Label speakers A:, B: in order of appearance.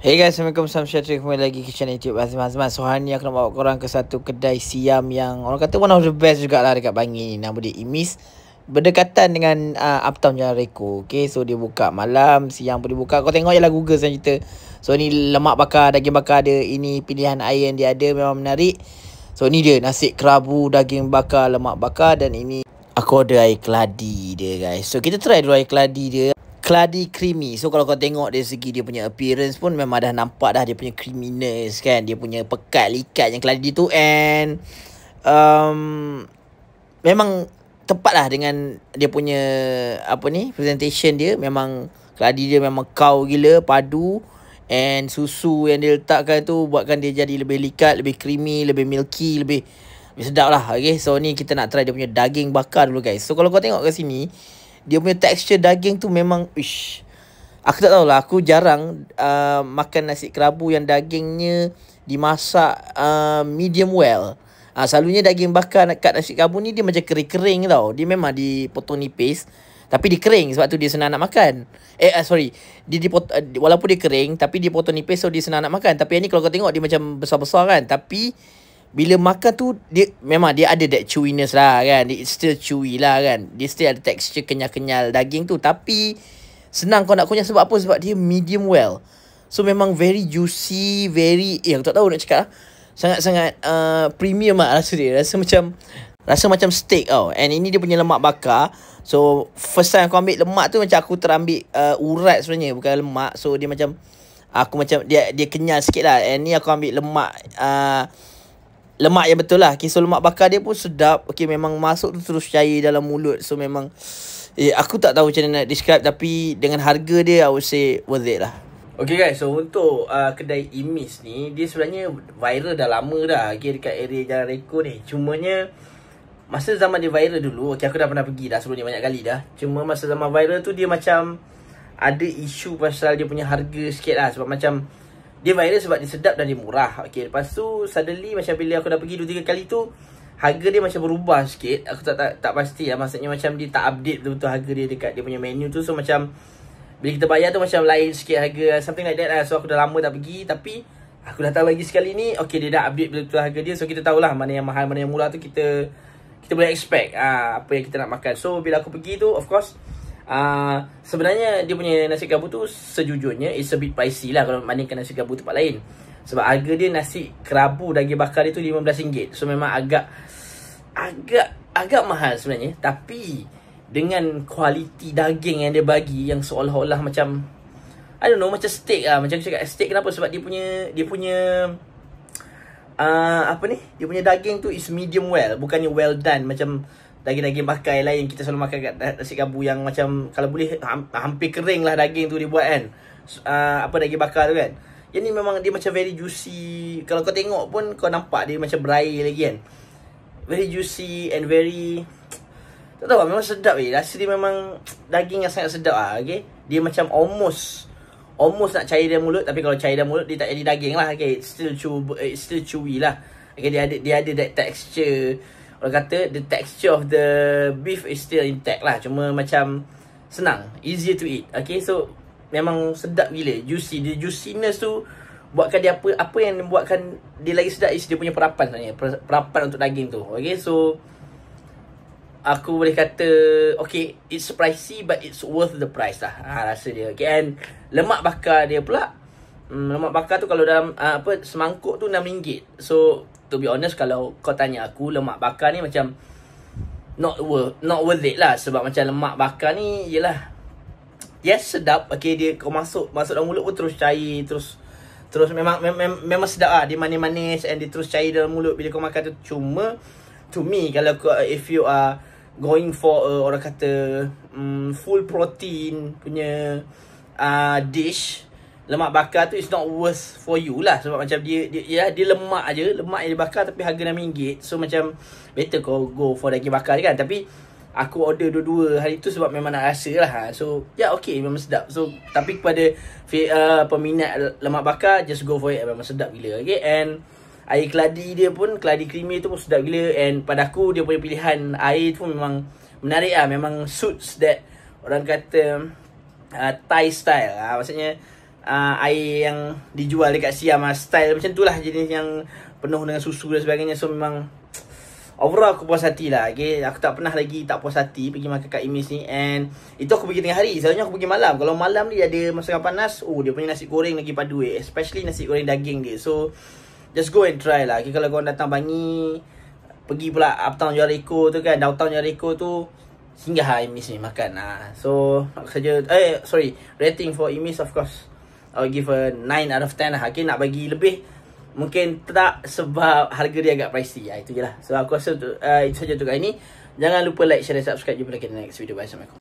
A: Hey guys, Assalamualaikum, salam sejahtera, kembali lagi ke channel YouTube Azman Azman. So hari ni aku nak bawa korang ke satu kedai siam yang orang kata one of the best jugalah dekat Bangi ni. Nama dia Imis, berdekatan dengan Uptown Jalan Reko. Okay, so dia buka malam, siang pun dia buka. Kau tengok je lah Google selanjutnya. So ni lemak bakar, daging bakar ada. Ini pilihan air yang dia ada, memang menarik. So ni dia nasi kerabu, daging bakar, lemak bakar. Dan ini aku order air keladi dia guys. So kita try dulu air keladi dia. Keladi creamy. So kalau kau tengok dari segi dia punya appearance pun memang dah nampak dah dia punya creaminess kan. Dia punya pekat likat yang keladi tu. And memang tepat lah dengan dia punya presentation dia. Memang keladi dia memang kau gila, padu. And susu yang dia letakkan tu buatkan dia jadi lebih likat, lebih creamy, lebih milky, lebih sedap lah. Okay, so ni kita nak try dia punya daging bakar dulu guys. So kalau kau tengok kat sini, dia punya texture daging tu memang aku tak tahulah, aku jarang makan nasi kerabu yang dagingnya dimasak medium well. Selalunya daging bakar kat nasi kerabu ni dia macam kering-kering tau. Dia memang dipotong nipis tapi dia kering, sebab tu dia senang nak makan. Walaupun dia kering tapi dia potong nipis, so dia senang nak makan. Tapi yang ni kalau kau tengok dia macam besar-besar kan. Tapi bila makan tu dia memang dia ada that chewiness lah kan. It's still chewy lah kan. Dia still ada texture kenyal-kenyal daging tu. Tapi senang kau nak kunyah. Sebab apa? Sebab dia medium well. So memang very juicy, very aku tak tahu nak cakap lah. Sangat-sangat premium lah rasa dia. Rasa macam steak tau. And ini dia punya lemak bakar. So first time aku ambil lemak tu macam aku terambil urat sebenarnya, bukan lemak. So dia macam dia kenyal sikit lah. And ni aku ambil lemak lemak yang betul lah. Okay, so lemak bakar dia pun sedap. Okay, memang masuk tu terus cair dalam mulut. So memang aku tak tahu macam mana nak describe. Tapi dengan harga dia, I would say worth it lah. Okay guys, so untuk kedai Imis ni, dia sebenarnya viral dah lama dah. Okay, dekat area Jalan Reko ni. Cumanya masa zaman dia viral dulu, okay, aku dah pernah pergi dah sebelum ni banyak kali dah. Cuma masa zaman viral tu dia macam ada isu pasal dia punya harga sikit lah. Sebab macam dia viral sebab dia sedap dan dia murah. Okay, lepas tu suddenly macam bila aku dah pergi 2-3 kali tu, harga dia macam berubah sikit. Aku tak pasti lah. Maksudnya macam dia tak update betul-betul harga dia dekat dia punya menu tu. So macam bila kita bayar tu macam lain sikit harga, something like that lah. So aku dah lama tak pergi. Tapi aku dah tahu lagi sekali ni, okay, dia dah update betul-betul harga dia. So kita tahulah mana yang mahal, mana yang murah tu kita boleh expect apa yang kita nak makan. So bila aku pergi tu, of course sebenarnya dia punya nasi kerabu tu sejujurnya it's a bit pricey lah kalau bandingkan nasi kerabu tempat lain. Sebab harga dia nasi kerabu daging bakar dia tu RM15. So memang agak mahal sebenarnya. Tapi dengan kualiti daging yang dia bagi, yang seolah-olah macam I don't know, macam steak lah. Macam aku cakap steak, kenapa? Sebab dia punya dia punya daging tu is medium well, bukannya well done macam daging-daging bakar yang lain kita selalu makan kat nasi kerabu yang macam kalau boleh hampir kering lah daging tu dia buat kan. Daging bakar tu kan. Yang ni memang dia macam very juicy. Kalau kau tengok pun kau nampak dia macam berair lagi kan. Very juicy and very, tak tahu lah, memang sedap rasa dia memang daging yang sangat sedap lah. Okay, dia macam almost nak cair dalam mulut. Tapi kalau cair dalam mulut dia tak jadi daging lah. Okay, it's still chewy lah. Okay, dia ada that texture. Orang kata the texture of the beef is still intact lah. Cuma macam senang, easier to eat. Okay, so memang sedap gila, juicy. The juiciness tu buatkan dia apa yang membuatkan dia lagi sedap is dia punya perapan sebenarnya. Perapan untuk daging tu. Okay, so aku boleh kata okay, it's pricey but it's worth the price lah rasa dia. Okay, and lemak bakar dia pula, lemak bakar tu kalau dalam semangkuk tu RM6. So to be honest, kalau kau tanya aku, lemak bakar ni macam not worth it lah. Sebab macam lemak bakar ni yelah, yes sedap. Okay, dia kau masuk dalam mulut pun terus cair, terus memang sedap lah. Dia manis-manis and dia terus cair dalam mulut bila kau makan tu. Cuma to me, kalau if you are going for orang kata full protein punya dish, lemak bakar tu is not worth for you lah. Sebab macam dia lemak aje, lemak yang dibakar tapi harga RM6. So macam better kau go for daging bakar je kan. Tapi aku order dua-dua hari tu sebab memang nak rasa lah. So okay, memang sedap. So tapi kepada peminat lemak bakar, just go for it, memang sedap gila. Okay, and air keladi dia pun, keladi creamy tu pun sedap gila. And pada aku dia punya pilihan air tu memang menarik lah. Memang suits that orang kata Thai style. Maksudnya air yang dijual dekat Siam, style macam tu lah, jenis yang penuh dengan susu dan sebagainya. So memang overall aku puas hati lah. Okay, aku tak pernah lagi tak puas hati pergi makan kat Imis ni. And itu aku pergi tengah hari. Selalunya aku pergi malam. Kalau malam ni ada masakan panas, dia punya nasi goreng lagi padu, especially nasi goreng daging dia. So just go and try lah. Okay, kalau korang datang Bangi, pergi pula Uptown Jericho tu kan, Downtown Jericho tu, singgah lah Imis ni makan. So aku saja rating for Imis, of course I will give a 9 out of 10 lah. Okay, nak bagi lebih mungkin tak, sebab harga dia agak pricey. Itu je lah. So aku rasa itu saja untuk kali ni. Jangan lupa like, share dan subscribe. Jumpa lagi di next video. Bye. Assalamualaikum.